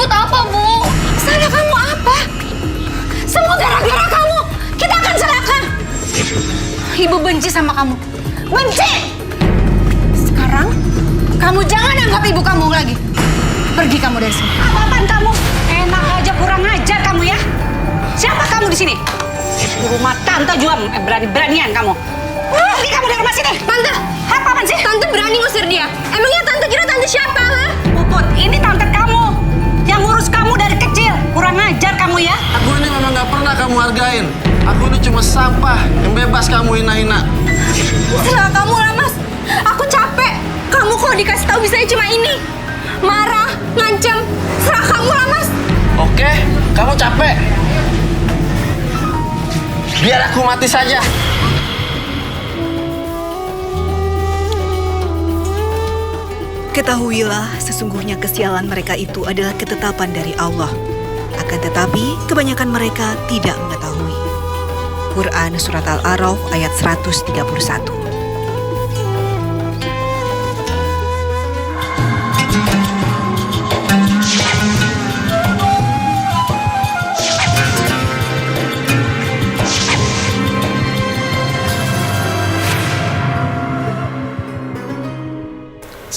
Puput apa, Bu? Salah kamu apa? Semua gara-gara kamu. Kita akan celaka. Ibu benci sama kamu. Benci! Sekarang, kamu jangan anggap ibu kamu lagi. Pergi kamu dari sini. Apaan kamu? Enak aja, kurang ajar kamu ya. Siapa kamu di sini? Di rumah tante juga berani-beranian kamu. Pergi kamu dari rumah sini. Tante, Apaan sih? tante berani ngusir dia. Emangnya tante kira tante siapa, ha? Puput, ini tante kamu. Yang ngurus kamu dari kecil. Kurang ajar kamu ya. Aku ini memang gak pernah kamu hargain. Aku ini cuma sampah yang bebas kamu hina-hina. Salah kamu lah, Mas. Aku capek. Kamu kok dikasih tahu bisanya cuma ini. Marah, ngancam. Salah kamu lah, Mas. Oke, kamu capek. Biar aku mati saja. Ketahuilah, sesungguhnya kesialan mereka itu adalah ketetapan dari Allah. Akan tetapi, kebanyakan mereka tidak mengetahui. Quran Surat Al-A'raf ayat 131.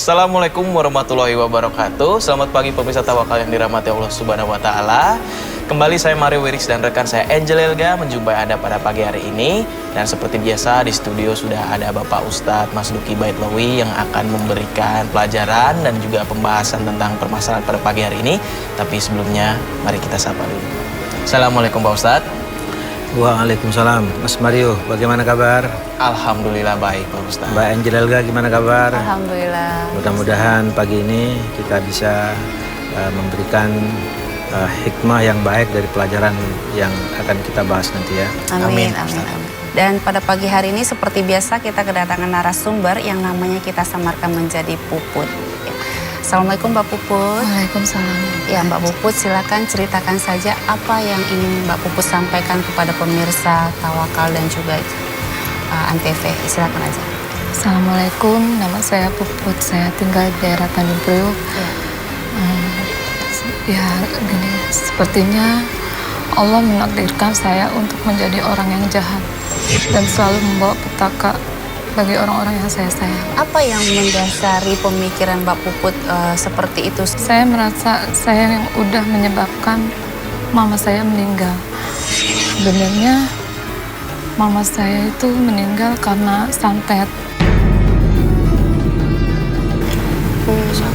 Assalamualaikum warahmatullahi wabarakatuh. Selamat pagi pemirsa Tawakal yang dirahmati Allah Subhanahu wa taala. Kembali saya Mario Wirix dan rekan saya Angel Elga menjumpai Anda pada pagi hari ini. Dan seperti biasa di studio sudah ada Bapak Ustadz Mas Duki Baitlawi yang akan memberikan pelajaran dan juga pembahasan tentang permasalahan pada pagi hari ini. Tapi sebelumnya mari kita sapa dulu. Assalamualaikum Pak Ustadz. Waalaikumsalam. Mas Mario, bagaimana kabar? Alhamdulillah baik Pak Ustadz. Mbak Angel Elga gimana kabar? Alhamdulillah. Mudah-mudahan pagi ini kita bisa memberikan hikmah yang baik dari pelajaran yang akan kita bahas nanti ya. Amin. Amin. Dan pada pagi hari ini seperti biasa kita kedatangan narasumber yang namanya kita samarkan menjadi Puput. Assalamualaikum Mbak Puput. Waalaikumsalam. Ya Mbak Puput, silakan ceritakan saja apa yang ingin Mbak Puput sampaikan kepada pemirsa Tawakal dan juga Antv. Silakan aja. Assalamualaikum, nama saya Puput. Saya tinggal di daerah Tanjung Priok. Ya, gini, sepertinya Allah menakdirkan saya untuk menjadi orang yang jahat dan selalu membawa petaka bagi orang-orang yang saya sayang. Apa yang mendasari pemikiran Mbak Puput seperti itu? Saya merasa saya yang udah menyebabkan mama saya meninggal. Sebenarnya mama saya itu meninggal karena santet.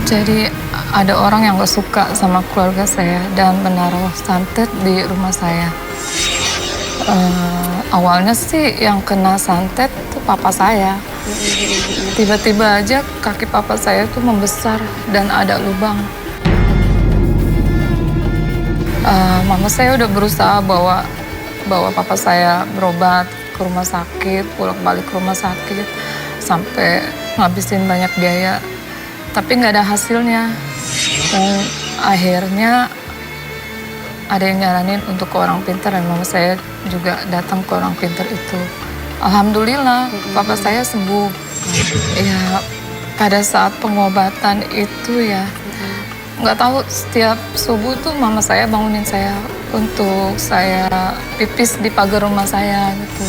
Jadi ada orang yang gak suka sama keluarga saya dan menaruh santet di rumah saya. Awalnya sih yang kena santet itu papa saya. Tiba-tiba aja kaki papa saya tuh membesar dan ada lubang. Mama saya udah berusaha bawa papa saya berobat ke rumah sakit, bolak-balik ke rumah sakit, sampai ngabisin banyak biaya. Tapi nggak ada hasilnya. Dan akhirnya ada yang nyaranin untuk ke orang pintar dan mama saya juga datang ke orang pintar itu. Alhamdulillah, papa saya sembuh. Ya, pada saat pengobatan itu ya, nggak tahu setiap subuh tuh mama saya bangunin saya untuk saya pipis di pagar rumah saya gitu.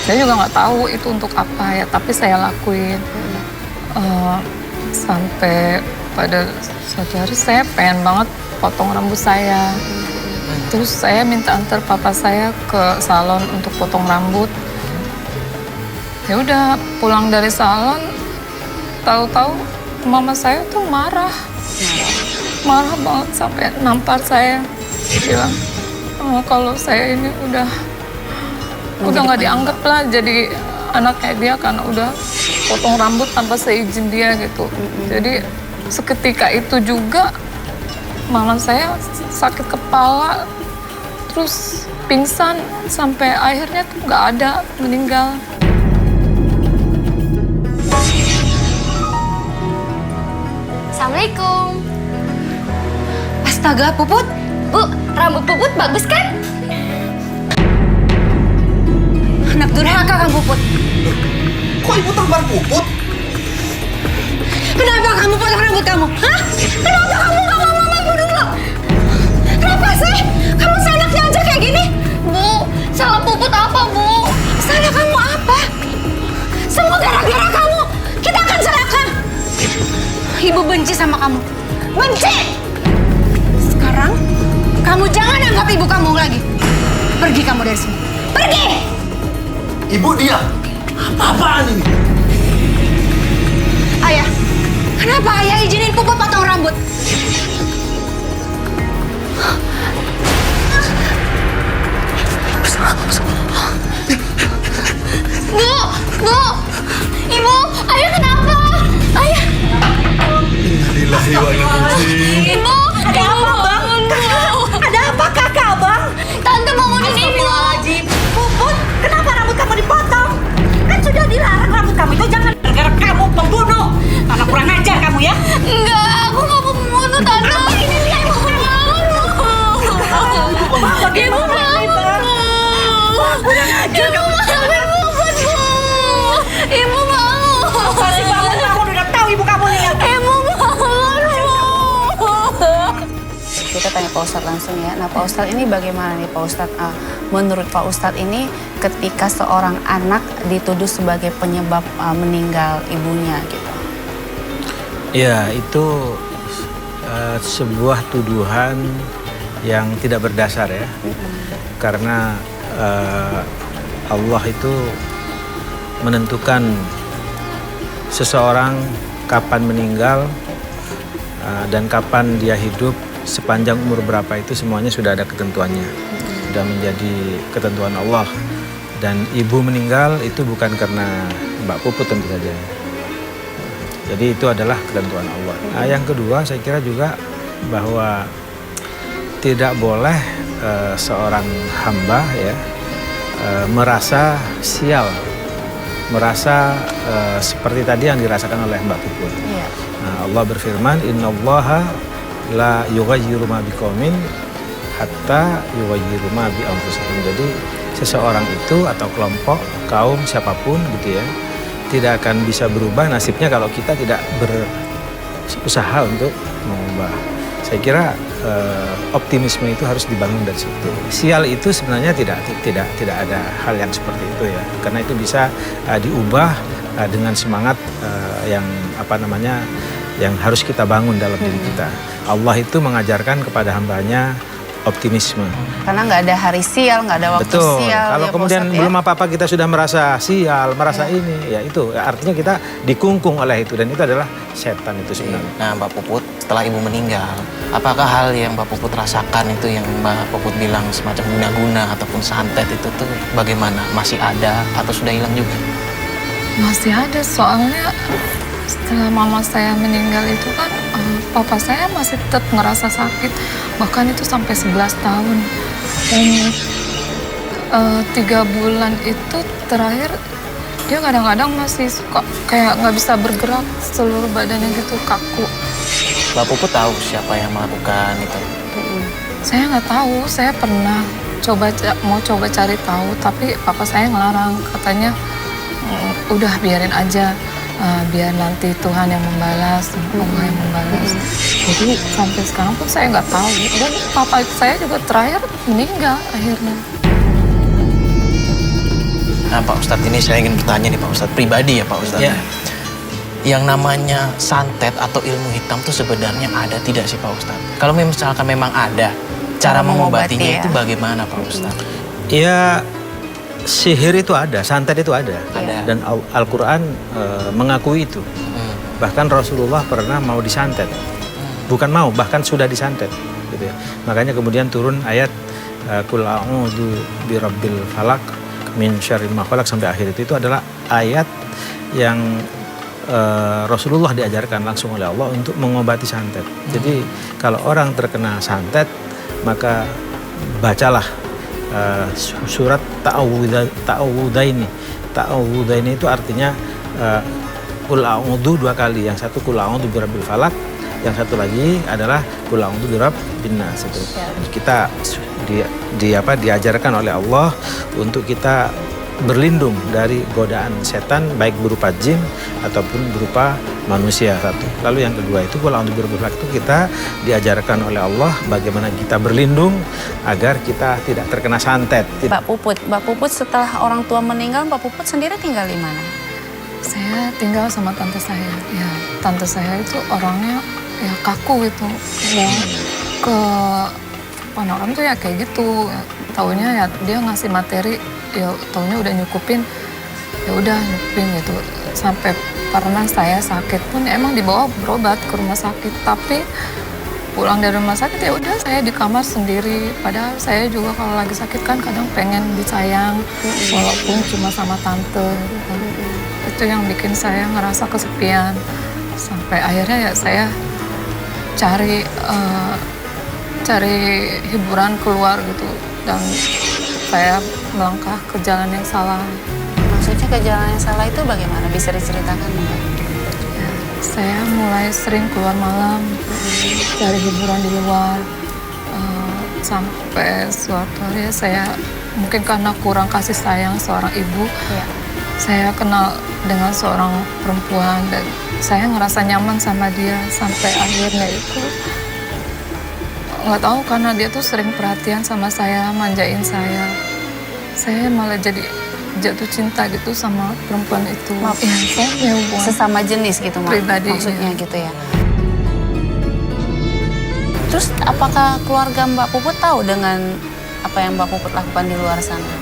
Saya juga nggak tahu itu untuk apa ya, tapi saya lakuin. Sampai pada suatu hari saya pengen banget potong rambut saya. Terus saya minta antar papa saya ke salon untuk potong rambut. Ya udah pulang dari salon, tahu-tahu mama saya tuh marah banget sampai nampar saya. Bilang kalau saya ini udah nggak dianggap lah jadi anaknya dia karena udah potong rambut tanpa seizin dia gitu. Jadi seketika itu juga mama saya sakit kepala, terus pingsan sampai akhirnya tuh nggak ada, meninggal. Assalamualaikum. Astaga, Puput. Bu, rambut Puput bagus kan? Anak durhaka kan, Puput. Kok ibu tebar Puput? Kenapa kamu potong rambut kamu? Hah? Kenapa kamu gak mau mamaku dulu? Apa sih? Kamu seenaknya aja kayak gini? Bu, salah Puput apa, Bu? Salah kamu apa? Semua gara-gara kamu. Kita akan celaka. Ibu benci sama kamu. Benci! Sekarang, kamu jangan anggap ibu kamu lagi. Pergi kamu dari sini. Pergi! Ibu diam. Apa-apaan ini? Ayah, kenapa ayah izinin Puput potong rambut? Bu, Bu, Ibu, Ayah kenapa? Ayah. Innalillahi wa inna ilaihi. Ibu, Ada apa, Bang? Ada apa, Kakak, Bang? Tante bangunin Ibu. Puput, kenapa rambut kamu dipotong? Kan sudah dilarang rambut kamu itu jangan gara-gara kamu pembunuh. Anak kurang ajar kamu ya. Enggak, aku nggak mau membunuh Tante. Apa ini dia? Ibu bangun, Bu. Ibu bangun, Bu. Ibu bangun, Bu. Ibu bangun. Pasti bangun udah tahu ibu kamu nih. Ibu bangun, Bu. Kita tanya Pak Ustadz langsung ya. Nah Pak Ustadz ini bagaimana nih Pak Ustadz? Menurut Pak Ustadz ini ketika seorang anak dituduh sebagai penyebab meninggal ibunya gitu. Ya, itu sebuah tuduhan yang tidak berdasar ya. Karena Allah itu menentukan seseorang kapan meninggal dan kapan dia hidup, sepanjang umur berapa itu semuanya sudah ada ketentuannya. Sudah menjadi ketentuan Allah. Dan ibu meninggal itu bukan karena Mbak Puput tentu saja. Jadi itu adalah ketentuan Allah. Nah, yang kedua saya kira juga bahwa tidak boleh seorang hamba ya merasa sial, merasa seperti tadi yang dirasakan oleh Mbak Puput. Iya. Nah, Allah berfirman, Innallaha la yughayyiru ma biqaumin hatta yughayyiru ma bi anfusihim. Jadi seseorang itu atau kelompok, kaum siapapun gitu ya, tidak akan bisa berubah nasibnya kalau kita tidak berusaha untuk mengubah. Saya kira optimisme itu harus dibangun dari situ. Sial itu sebenarnya tidak ada hal yang seperti itu ya, karena itu bisa diubah dengan semangat yang yang harus kita bangun dalam diri kita. Allah itu mengajarkan kepada hambanya optimisme. Karena nggak ada hari sial, nggak ada waktu Betul. sial. Kalau ya, kemudian Pak Ustadz, belum apa-apa kita sudah merasa sial, merasa ini, ya itu artinya kita dikungkung oleh itu, dan itu adalah setan itu sebenarnya. Nah, Mbak Puput, setelah ibu meninggal, apakah hal yang Mbak Puput rasakan itu yang Mbak Puput bilang semacam guna-guna ataupun santet itu tuh bagaimana? Masih ada atau sudah hilang juga? Masih ada, soalnya setelah mama saya meninggal itu kan papa saya masih tetap ngerasa sakit, bahkan itu sampai 11 tahun. Dan 3 bulan itu terakhir dia kadang-kadang masih suka kayak nggak bisa bergerak, seluruh badannya gitu kaku. Mbak Puput tahu siapa yang melakukan itu? Saya nggak tahu, saya pernah mau coba cari tahu, tapi papa saya ngelarang, katanya udah biarin aja. Biar nanti Tuhan yang membalas, Allah yang membalas. Jadi sampai sekarang pun saya nggak tahu. Dan papa saya juga terakhir meninggal akhirnya. Nah, Pak Ustadz, ini saya ingin bertanya nih Pak Ustadz, pribadi ya Pak Ustadz. Ya. Yang namanya santet atau ilmu hitam tuh sebenarnya ada tidak sih Pak Ustadz? Kalau misalkan memang ada, cara mengobatinya ya. itu bagaimana Pak Ustadz? Ya, sihir itu ada, santet itu ada. Dan Al-Quran mengakui itu. Bahkan Rasulullah pernah mau disantet. Bukan mau, bahkan sudah disantet. Gitu ya. Makanya kemudian turun ayat Qul a'udzu birabbil falaq min syarri ma khalaq sampai akhir itu adalah ayat yang Rasulullah diajarkan langsung oleh Allah untuk mengobati santet. Jadi kalau orang terkena santet, maka bacalah surat Ta'awudaini. Ta'awudaini itu artinya Qul a'udzu 2 kali. Yang satu Qul a'udzu birabbil falaq, yang satu lagi adalah Qul a'udzu birabbin nas. Kita diajarkan oleh Allah untuk kita berlindung dari godaan setan, baik berupa jin ataupun berupa manusia satu. Lalu yang kedua itu qul a'udzu birabbil falaq, itu kita diajarkan oleh Allah bagaimana kita berlindung agar kita tidak terkena santet. Mbak Puput setelah orang tua meninggal, Mbak Puput sendiri tinggal di mana? Saya tinggal sama tante saya. Ya, tante saya itu orangnya ya kaku gitu. Ya, ke ponakan tuh ya kayak gitu. Taunya ya dia ngasih materi, ya taunya udah nyukupin. Ya udah nyukupin gitu. Sampai pernah saya sakit pun ya emang dibawa berobat ke rumah sakit, tapi pulang dari rumah sakit ya udah saya di kamar sendiri. Padahal saya juga kalau lagi sakit kan kadang pengen disayang walaupun cuma sama tante gitu. Itu yang bikin saya ngerasa kesepian. Sampai akhirnya ya saya cari hiburan keluar gitu, dan saya melangkah ke jalan yang salah. Maksudnya ke jalan yang salah itu bagaimana? Bisa diceritakan Mbak? Ya, saya mulai sering keluar malam, cari hiburan di luar. Sampai suatu hari saya mungkin karena kurang kasih sayang seorang ibu, saya kenal dengan seorang perempuan dan saya ngerasa nyaman sama dia. Sampai akhirnya itu nggak tahu, karena dia tuh sering perhatian sama saya, manjain saya malah jadi jatuh cinta gitu sama perempuan itu. Ya, saya punya hubungan Sesama jenis gitu Mbak? pribadi, Maksudnya gitu ya. Terus apakah keluarga Mbak Puput tahu dengan apa yang Mbak Puput lakukan di luar sana?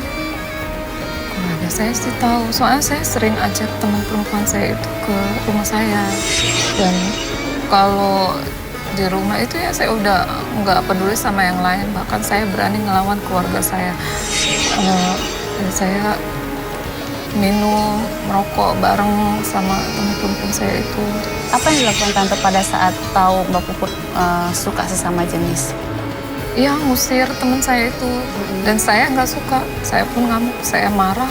Keluarga saya sih tahu, soalnya saya sering ajak teman perempuan saya itu ke rumah saya. Dan kalau di rumah itu ya saya udah nggak peduli sama yang lain, bahkan saya berani ngelawan keluarga saya. Dan saya minum, merokok bareng sama teman perempuan saya itu. Apa yang dilakukan Tante pada saat tahu Mbak Puput suka sesama jenis? Iya, ngusir teman saya itu. Dan saya nggak suka, saya pun ngamuk, saya marah.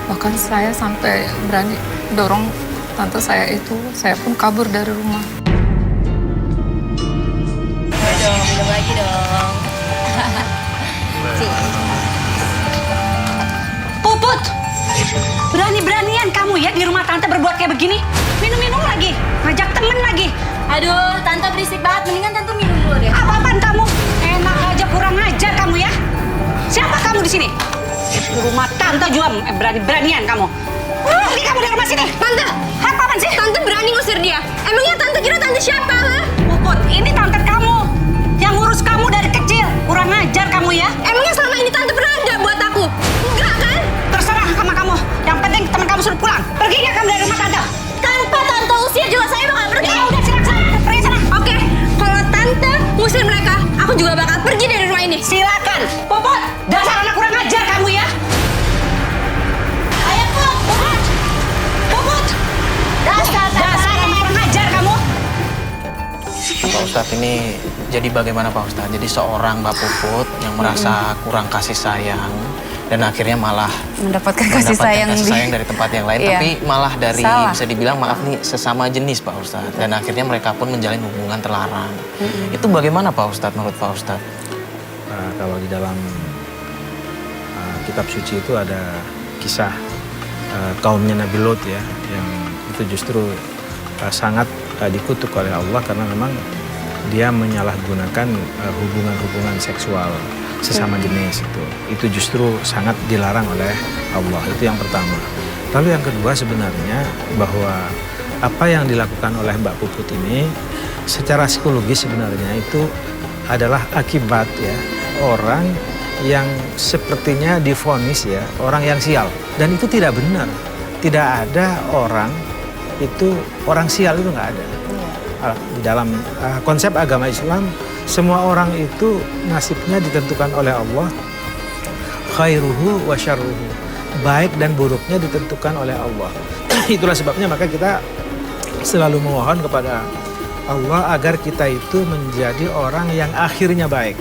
Bahkan saya sampai berani dorong tante saya itu, saya pun kabur dari rumah. Minum lagi dong. Puput! Berani-beranian kamu ya di rumah tante berbuat kayak begini. Minum-minum lagi, ngajak temen lagi. Aduh, tante berisik banget. Mendingan tante minum dulu deh. Apa-apaan kamu? Enak aja, kurang ajar kamu ya. Siapa kamu di sini? Di rumah tante juga berani-beranian kamu. Pergi kamu dari rumah sini. Tante, apaan sih? Tante berani ngusir dia. Emangnya tante kira tante siapa, ha? Puput, ini tante kamu. Yang ngurus kamu dari kecil. Kurang ajar kamu ya. Emangnya selama ini tante pernah ada buat aku? Enggak kan? Terserah sama kamu. Yang penting teman kamu suruh pulang. Pergi nggak kamu dari rumah tante? Tanpa tante usir juga saya bakal pergi. Ya udah, silakan. Pergi sana. Oke, kalau tante ngusir mereka, aku juga bakal pergi dari rumah ini. Silakan. Puput, dasar anak kurang ajar kamu ya. Ayo, Puput. Puput. Dasar anak kurang ajar kamu. Pak Ustadz, ini jadi bagaimana Pak Ustadz? Jadi seorang Mbak Puput yang merasa kurang kasih sayang dan akhirnya malah Mendapatkan kasih sayang dari tempat yang lain, Iya. tapi malah dari Salah. bisa dibilang maaf nih sesama jenis Pak Ustadz, dan akhirnya mereka pun menjalin hubungan terlarang. Itu bagaimana Pak Ustadz menurut Pak Ustadz? Kalau di dalam kitab suci itu ada kisah kaumnya Nabi Lot ya, yang itu justru sangat dikutuk oleh Allah karena memang dia menyalahgunakan hubungan-hubungan seksual sesama jenis itu justru sangat dilarang oleh Allah. Itu yang pertama. Lalu yang kedua, sebenarnya bahwa apa yang dilakukan oleh Mbak Puput ini secara psikologis sebenarnya itu adalah akibat ya orang yang sepertinya divonis ya orang yang sial, dan itu tidak benar. Tidak ada orang itu orang sial, itu nggak ada. Di dalam konsep agama Islam, semua orang itu nasibnya ditentukan oleh Allah. Khairuhu wa syarruhu. Baik dan buruknya ditentukan oleh Allah. Itulah sebabnya maka kita selalu memohon kepada Allah agar kita itu menjadi orang yang akhirnya baik,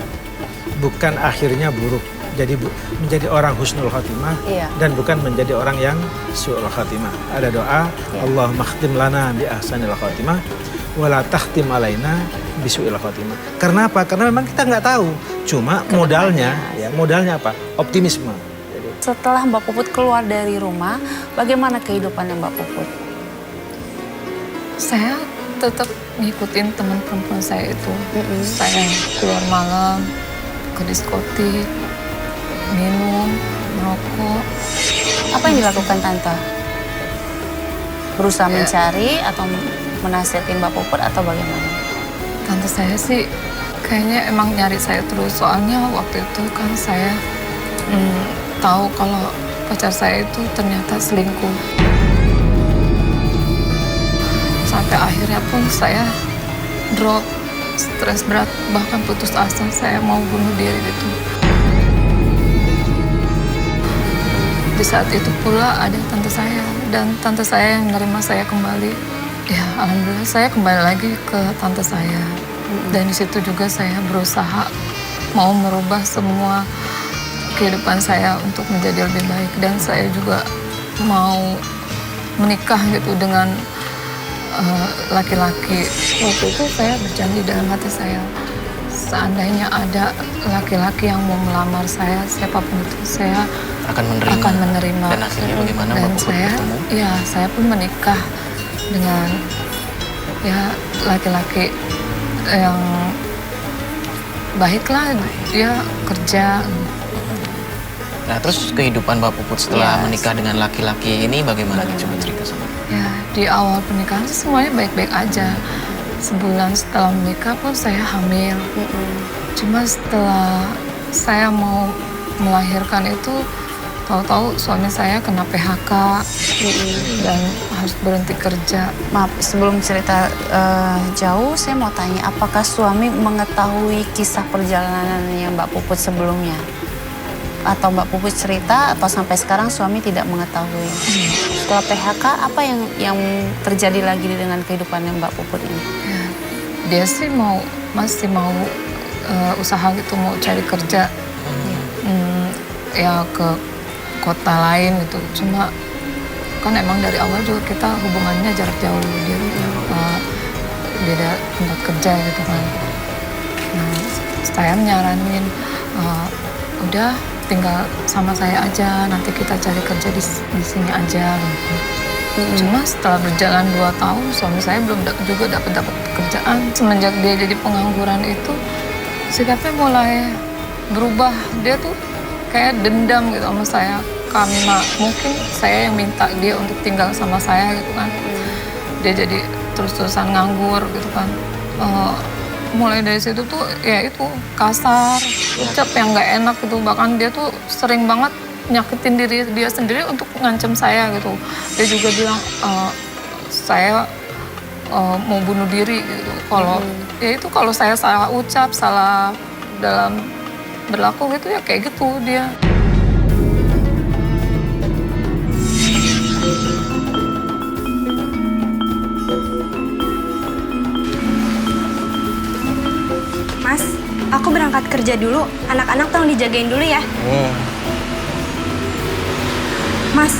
bukan akhirnya buruk. Jadi menjadi orang husnul khatimah dan bukan menjadi orang yang su'ul khatimah. Ada doa, Allahumma khtim lana bi ahsanil khatimah wala takhtim alaina bisu'il khatimah. Karena apa? Karena memang kita nggak tahu. Cuma modalnya apa? Optimisme. Setelah Mbak Puput keluar dari rumah, bagaimana kehidupannya Mbak Puput? Saya tetap ngikutin teman perempuan saya itu. Saya keluar malam, ke diskotik, minum, merokok. Apa yang dilakukan Tante? Berusaha mencari atau menasihatin Mbak Puput atau bagaimana? Tante saya sih kayaknya emang nyari saya terus. Soalnya waktu itu kan saya tahu kalau pacar saya itu ternyata selingkuh. Sampai akhirnya pun saya drop, stres berat, bahkan putus asa, saya mau bunuh diri gitu. Di saat itu pula ada tante saya, dan tante saya yang menerima saya kembali. Ya, alhamdulillah saya kembali lagi ke tante saya. Dan di situ juga saya berusaha mau merubah semua kehidupan saya untuk menjadi lebih baik. Dan saya juga mau menikah gitu dengan laki-laki. Waktu itu saya berjanji dalam hati saya, seandainya ada laki-laki yang mau melamar saya, siapapun itu, saya akan menerima. Dan akhirnya bagaimana Dan Mbak Puput saya, bertemu? ya saya pun menikah dengan ya laki-laki yang baiklah, dia kerja. Nah, terus kehidupan Mbak Puput setelah Yes. menikah dengan laki-laki ini bagaimana? Coba cerita sama. Ya, di awal pernikahan sih semuanya baik-baik aja. Sebulan setelah menikah pun saya hamil. Cuma setelah saya mau melahirkan itu, tahu-tahu suami saya kena PHK dan harus berhenti kerja. Maaf, sebelum cerita jauh, saya mau tanya, apakah suami mengetahui kisah perjalanannya Mbak Puput sebelumnya? Atau Mbak Puput cerita, atau sampai sekarang suami tidak mengetahui? Setelah PHK, apa yang terjadi lagi dengan kehidupannya Mbak Puput ini? Ya, dia sih masih mau usaha gitu, mau cari kerja. Ya ke kota lain gitu. Cuma kan emang dari awal juga kita hubungannya jarak jauh. Dia beda tempat kerja gitu kan. Nah, saya nyaranin udah tinggal sama saya aja, nanti kita cari kerja di sini aja gitu. Cuma setelah berjalan 2 tahun, suami saya belum juga dapat pekerjaan. Semenjak dia jadi pengangguran itu, sikapnya mulai berubah. Dia tuh kayak dendam gitu sama saya, karena mungkin saya yang minta dia untuk tinggal sama saya gitu kan. Dia jadi terus-terusan nganggur gitu kan. Mulai dari situ tuh ya itu kasar, ucap yang nggak enak gitu. Bahkan dia tuh sering banget nyakitin diri dia sendiri untuk ngancem saya gitu. Dia juga bilang saya mau bunuh diri gitu. Kalau ya itu kalau saya salah ucap, salah dalam berlaku gitu ya kayak gitu dia. Mas, aku berangkat kerja dulu. Anak-anak tolong dijagain dulu ya. Mas,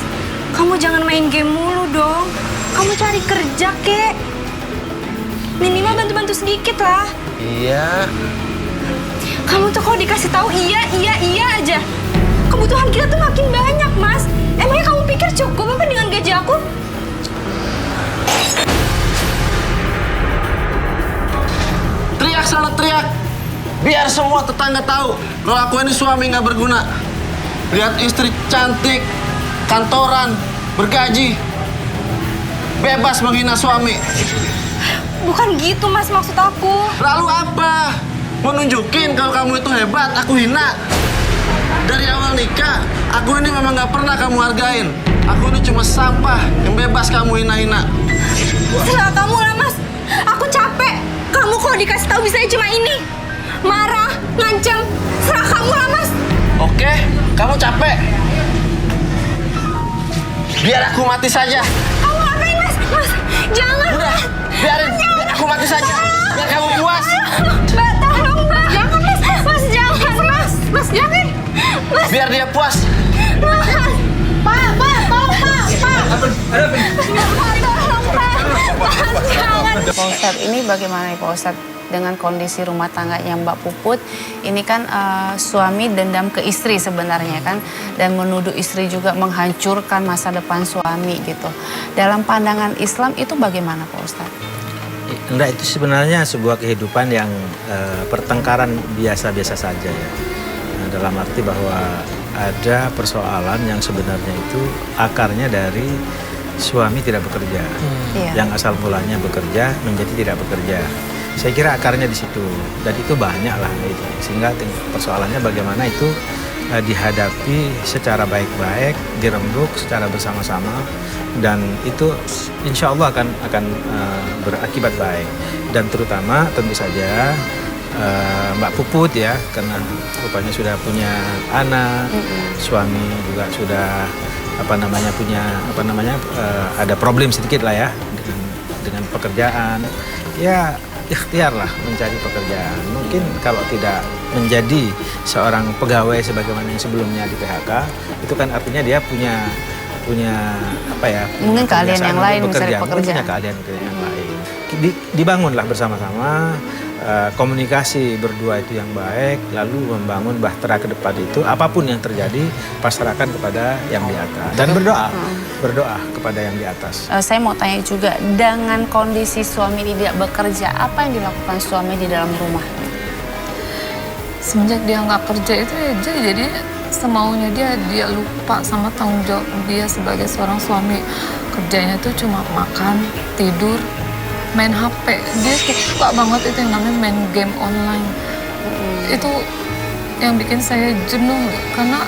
kamu jangan main game mulu dong. Kamu cari kerja, kek. Minimal bantu-bantu sedikit lah. Iya. Kamu tuh kalau dikasih tahu iya aja. Kebutuhan kita tuh makin banyak, Mas. Emangnya kamu pikir cukup apa dengan gaji aku? Teriak sana teriak. Biar semua tetangga tahu kalau aku ini suami nggak berguna. Lihat istri cantik, kantoran, bergaji, bebas menghina suami. Bukan gitu, Mas, maksud aku. Lalu apa? Mau nunjukin kalau kamu itu hebat, aku hina. Dari awal nikah, aku ini memang nggak pernah kamu hargain. Aku ini cuma sampah yang bebas kamu hina-hina. Serah kamu lah, Mas. Aku capek. Kamu kalau dikasih tahu bisanya cuma ini. Marah, ngancem. Serah kamu lah, Mas. Oke, kamu capek. Biar aku mati saja. Kamu ngapain, Mas? Mas, jangan. Udah, biarin aku mati saja. Biar kamu puas. Mbak, tolong, Mbak. Jangan, Mas. Mas, jangan, Mas. Mas, jangan. Mas, Biar dia puas. Mas. Pak, tolong, Pak. Pak. Ada apa? Pak, tolong, Pak. Mas, jangan. Ustadz, ini bagaimana nih Pak Ustadz dengan kondisi rumah tangganya Mbak Puput? Ini kan suami dendam ke istri sebenarnya kan, dan menuduh istri juga menghancurkan masa depan suami gitu. Dalam pandangan Islam itu bagaimana Pak Ustadz? Enggak, itu sebenarnya sebuah kehidupan yang pertengkaran biasa-biasa saja ya. Dalam arti bahwa ada persoalan yang sebenarnya itu akarnya dari suami tidak bekerja. Yang asal mulanya bekerja menjadi tidak bekerja. Saya kira akarnya di situ, dan itu banyak lah itu. Sehingga persoalannya bagaimana itu dihadapi secara baik-baik, dirembuk secara bersama-sama, dan itu insya Allah akan berakibat baik. Dan terutama tentu saja Mbak Puput ya, karena rupanya sudah punya anak, suami juga sudah ada problem sedikit lah ya dengan pekerjaan. Ya ikhtiarlah mencari pekerjaan. Mungkin kalau tidak menjadi seorang pegawai sebagaimana yang sebelumnya di PHK, itu kan artinya dia punya mungkin keahlian yang lain, mencari pekerjaan. Punya keahlian yang lain. Dibangunlah bersama-sama, komunikasi berdua itu yang baik, lalu membangun bahtera ke depan itu, apapun yang terjadi pasrahkan kepada yang di atas dan berdoa kepada yang di atas. Saya mau tanya juga, dengan kondisi suami tidak bekerja, apa yang dilakukan suami di dalam rumah? Semenjak dia nggak kerja itu ya jadi semaunya dia lupa sama tanggung jawab dia sebagai seorang suami. Kerjanya tuh cuma makan, tidur, main HP. Dia suka banget itu yang namanya main game online. Itu yang bikin saya jenuh karena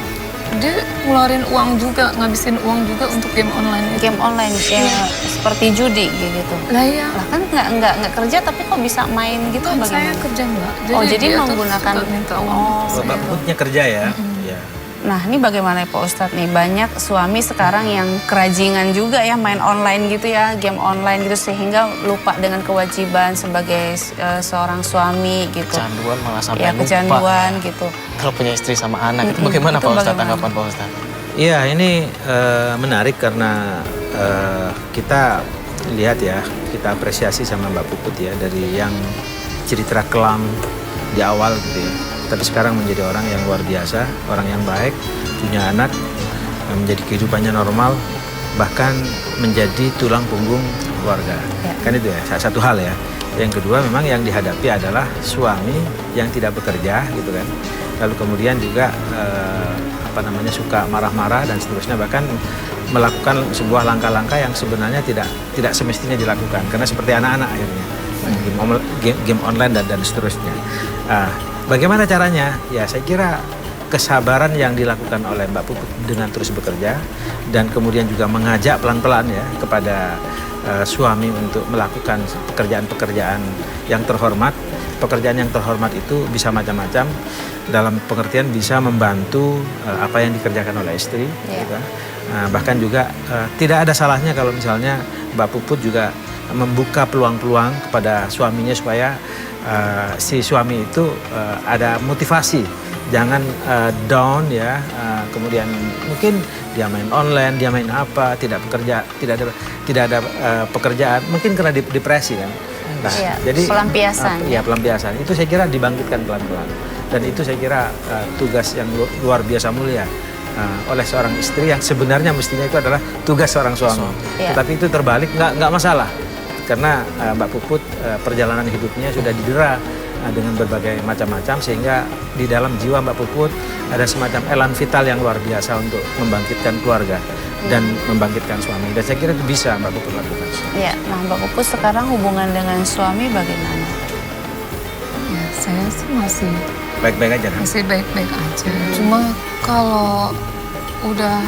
dia ngeluarin uang juga, ngabisin uang juga untuk game online itu. Game online ya, seperti judi gitu. Lah ya. Lah kan nggak kerja tapi kok bisa main gitu Kan bagaimana? saya kerja enggak. Jadi dia tuh menggunakan suka minta uang. Mbak Puputnya kerja ya. Ya. Nah, ini bagaimana Pak Ustadz nih? Banyak suami sekarang yang kerajingan juga ya main online gitu ya, game online gitu, sehingga lupa dengan kewajiban sebagai seorang suami gitu. Kecanduan malah sampai Ya, lupa. kecanduan gitu. Kalau punya istri sama anak, itu bagaimana Itu Pak Ustadz, bagaimana? tanggapan Pak Ustadz? Iya, ini menarik karena kita lihat ya, kita apresiasi sama Mbak Puput ya, dari yang cerita kelam di awal gitu ya. Tapi sekarang menjadi orang yang luar biasa, orang yang baik, punya anak, menjadi kehidupannya normal, bahkan menjadi tulang punggung keluarga. Ya. Kan itu ya, satu hal ya. Yang kedua memang yang dihadapi adalah suami yang tidak bekerja gitu kan. Lalu kemudian juga suka marah-marah dan seterusnya, bahkan melakukan sebuah langkah-langkah yang sebenarnya tidak semestinya dilakukan karena seperti anak-anak akhirnya game online dan seterusnya. Bagaimana caranya? Ya saya kira kesabaran yang dilakukan oleh Mbak Puput dengan terus bekerja dan kemudian juga mengajak pelan-pelan ya kepada suami untuk melakukan pekerjaan-pekerjaan yang terhormat. Pekerjaan yang terhormat itu bisa macam-macam, dalam pengertian bisa membantu apa yang dikerjakan oleh istri. Gitu. Bahkan juga tidak ada salahnya kalau misalnya Mbak Puput juga membuka peluang-peluang kepada suaminya supaya si suami itu ada motivasi, jangan down ya. Kemudian mungkin dia main online, dia main apa, tidak bekerja, tidak ada pekerjaan, mungkin karena depresi kan. Nah, Iya, jadi pelampiasan. Ya pelampiasan itu saya kira dibangkitkan pelan-pelan, dan itu saya kira tugas yang luar biasa mulia oleh seorang istri yang sebenarnya mestinya itu adalah tugas seorang suami. Iya. Tetapi itu terbalik, nggak masalah. Karena Mbak Puput perjalanan hidupnya sudah didera dengan berbagai macam-macam, sehingga di dalam jiwa Mbak Puput ada semacam elan vital yang luar biasa untuk membangkitkan keluarga dan membangkitkan suami. Dan saya kira itu bisa Mbak Puput lakukan. Ya, nah Mbak Puput sekarang hubungan dengan suami bagaimana? Ya, saya sih masih Baik-baik aja kan? masih baik-baik aja. Cuma kalau udah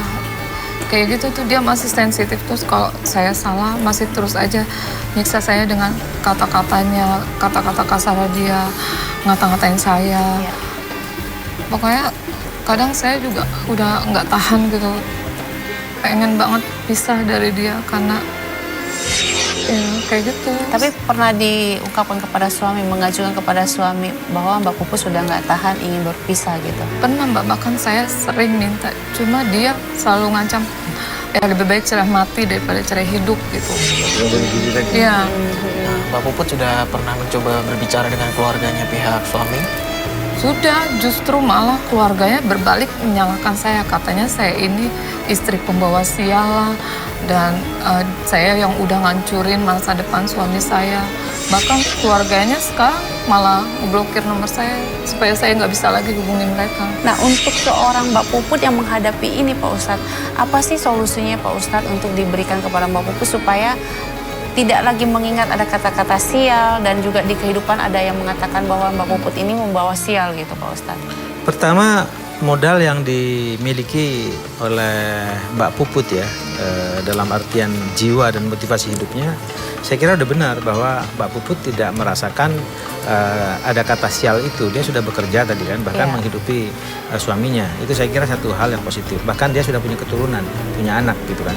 kayak gitu tuh dia masih sensitif, terus kalau saya salah masih terus aja nyiksa saya dengan kata-katanya, kata-kata kasar dia, ngata-ngatain saya. Ya. Pokoknya kadang saya juga udah nggak tahan gitu, pengen banget pisah dari dia karena ya kayak gitu. Tapi pernah diungkapkan kepada suami, mengajukan kepada suami bahwa Mbak Puput sudah nggak tahan ingin berpisah gitu? Pernah Mbak, bahkan saya sering minta, cuma dia selalu ngancam, ya lebih baik cerai mati daripada cerai hidup gitu. Iya. Mbak Puput sudah pernah mencoba berbicara dengan keluarganya pihak suami? Sudah, justru malah keluarganya berbalik menyalahkan saya. Katanya saya ini istri pembawa sial lah, dan saya yang udah ngancurin masa depan suami saya. Bahkan keluarganya sekarang malah ngeblokir nomor saya supaya saya nggak bisa lagi hubungi mereka. Nah, untuk seorang Mbak Puput yang menghadapi ini Pak Ustadz, apa sih solusinya Pak Ustadz untuk diberikan kepada Mbak Puput supaya tidak lagi mengingat ada kata-kata sial, dan juga di kehidupan ada yang mengatakan bahwa Mbak Puput ini membawa sial gitu Pak Ustadz? Pertama, modal yang dimiliki oleh Mbak Puput ya, dalam artian jiwa dan motivasi hidupnya, saya kira udah benar bahwa Mbak Puput tidak merasakan ada kata sial itu. Dia sudah bekerja tadi kan, bahkan menghidupi suaminya. Itu saya kira satu hal yang positif. Bahkan dia sudah punya keturunan, punya anak gitu kan.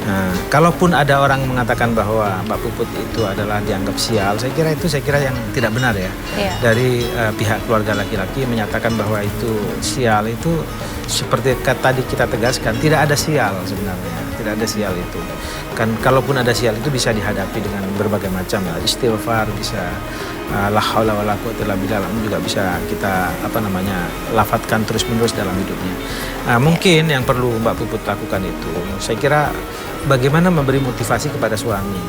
Nah, kalaupun ada orang mengatakan bahwa Mbak Puput itu adalah dianggap sial, saya kira yang tidak benar ya. Dari pihak keluarga laki-laki menyatakan bahwa itu sial, itu seperti tadi kita tegaskan, tidak ada sial sebenarnya, tidak ada sial itu. Kan kalaupun ada sial itu bisa dihadapi dengan berbagai macam ya, istighfar, bisa la haula wala quwwata illa billah juga bisa kita lafadzkan terus-menerus dalam hidupnya. Mungkin yang perlu Mbak Puput lakukan itu, saya kira bagaimana memberi motivasi kepada suami.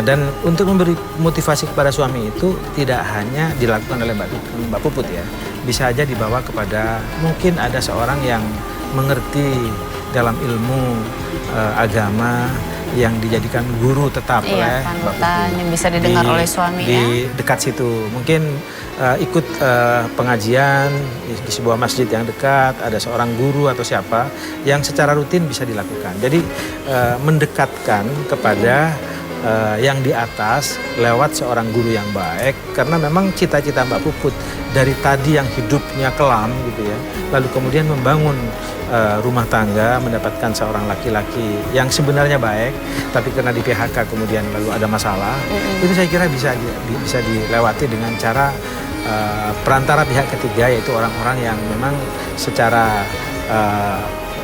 Dan untuk memberi motivasi kepada suami itu tidak hanya dilakukan oleh Mbak Puput ya. Bisa aja dibawa kepada, mungkin ada seorang yang mengerti dalam ilmu agama, yang dijadikan guru tetap oleh panutan yang bisa didengar oleh suami di dekat situ. Mungkin ikut pengajian di sebuah masjid yang dekat, ada seorang guru atau siapa yang secara rutin bisa dilakukan. Jadi mendekatkan kepada yang di atas lewat seorang guru yang baik, karena memang cita-cita Mbak Puput dari tadi yang hidupnya kelam gitu ya, lalu kemudian membangun rumah tangga, mendapatkan seorang laki-laki yang sebenarnya baik, tapi karena di PHK kemudian lalu ada masalah, itu saya kira bisa dilewati dengan cara perantara pihak ketiga, yaitu orang-orang yang memang secara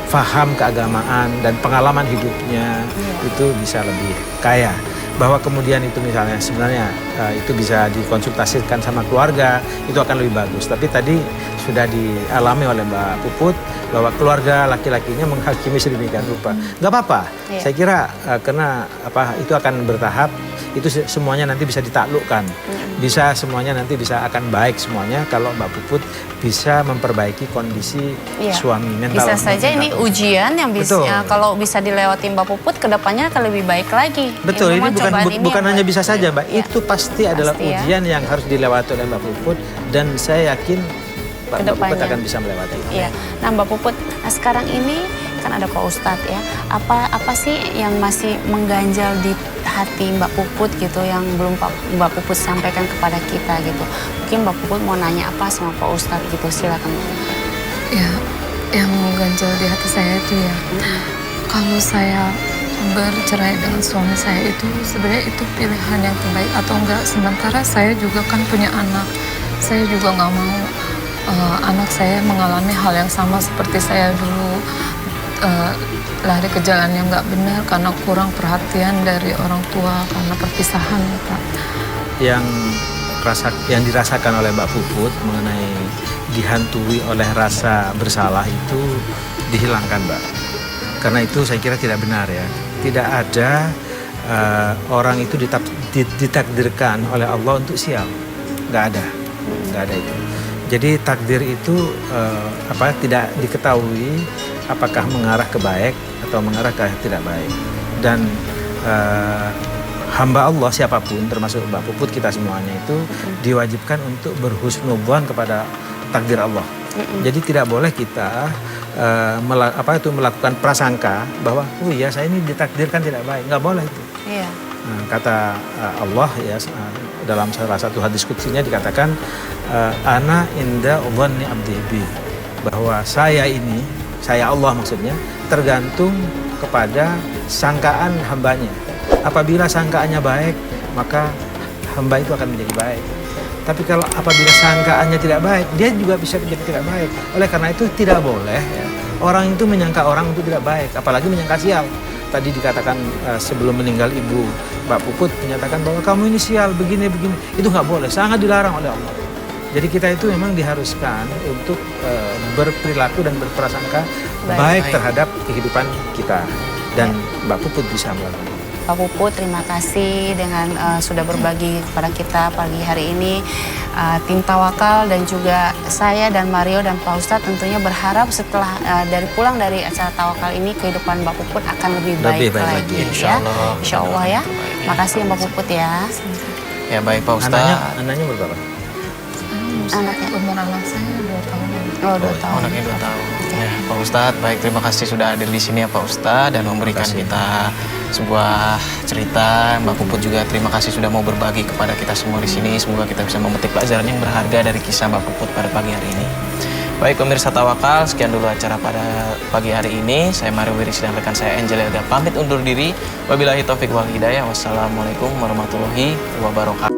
faham keagamaan dan pengalaman hidupnya itu bisa lebih kaya. Bahwa kemudian itu misalnya sebenarnya itu bisa dikonsultasikan sama keluarga, itu akan lebih bagus. Tapi tadi sudah dialami oleh Mbak Puput bahwa keluarga laki-lakinya menghakimi sedemikian rupa. Nggak apa-apa. Saya kira karena itu akan bertahap, itu semuanya nanti bisa ditaklukkan. Bisa semuanya nanti bisa akan baik semuanya kalau Mbak Puput bisa memperbaiki kondisi suami mental. Bisa saja ini ujian yang bisa kalau bisa dilewati Mbak Puput, kedepannya akan lebih baik lagi. Betul, ini bukan hanya bisa saja Mbak, itu pasti adalah ujian yang harus dilewati oleh Mbak Puput, dan saya yakin Mbak Puput akan bisa melewati. Iya. Nah Mbak Puput, sekarang ini kan ada Pak Ustadz ya. Apa sih yang masih mengganjal di hati Mbak Puput gitu, yang belum Mbak Puput sampaikan kepada kita gitu? Mungkin Mbak Puput mau nanya apa sama Pak Ustadz gitu, silakan. Ya, yang mengganjal di hati saya itu ya, kalau saya bercerai dengan suami saya itu sebenarnya itu pilihan yang terbaik atau enggak. Sementara saya juga kan punya anak, saya juga nggak mau anak saya mengalami hal yang sama seperti saya dulu, lari ke jalan yang nggak benar karena kurang perhatian dari orang tua karena perpisahan, Pak. Yang dirasakan oleh Mbak Puput mengenai dihantui oleh rasa bersalah itu dihilangkan, Mbak. Karena itu saya kira tidak benar ya. Tidak ada orang itu ditakdirkan oleh Allah untuk sial. Nggak ada itu. Jadi takdir itu tidak diketahui apakah mengarah ke baik atau mengarah ke tidak baik. Dan hamba Allah siapapun, termasuk Mbak Puput, kita semuanya itu diwajibkan untuk berhusnudzon kepada takdir Allah. Jadi tidak boleh kita melakukan prasangka bahwa oh iya saya ini ditakdirkan tidak baik, nggak boleh itu. Iya. Kata Allah ya dalam salah satu hadis qudsinya dikatakan ana inda dhanni abdi bi, bahwa saya Allah maksudnya tergantung kepada sangkaan hambanya. Apabila sangkaannya baik, maka hamba itu akan menjadi baik. Tapi kalau apabila sangkaannya tidak baik, dia juga bisa menjadi tidak baik. Oleh karena itu tidak boleh ya, Orang itu menyangka orang itu tidak baik, apalagi menyangka sial. Tadi dikatakan sebelum meninggal ibu, Mbak Puput menyatakan bahwa kamu ini sial, begini. Itu nggak boleh, sangat dilarang oleh Allah. Jadi kita itu memang diharuskan untuk berperilaku dan berprasangka baik terhadap kehidupan kita. Dan Mbak Puput bisa melakukan. Pak Puput, terima kasih dengan sudah berbagi kepada kita pagi hari ini. Tim Tawakal dan juga saya dan Mario dan Pak Ustadz tentunya berharap setelah pulang dari acara Tawakal ini kehidupan Mbak Puput akan lebih baik lagi. Insya Allah. Insya Allah ya. Makasih Mbak Puput ya. Ya baik Pak Ustadz. Anaknya berapa? Anaknya. Umur anak saya 2 tahun. Oh, 2 tahun. Anaknya 2 tahun. Ya, Pak Ustadz, baik terima kasih sudah hadir di sini ya Pak Ustadz dan memberikan kita sebuah cerita. Mbak Puput juga terima kasih sudah mau berbagi kepada kita semua di sini. Semoga kita bisa memetik pelajaran yang berharga dari kisah Mbak Puput pada pagi hari ini. Baik pemirsa Tawakal, sekian dulu acara pada pagi hari ini. Saya Mario Wiris dan rekan saya Angel Elga pamit undur diri. Wabillahi taufik wal hidayah. Wassalamualaikum warahmatullahi wabarakatuh.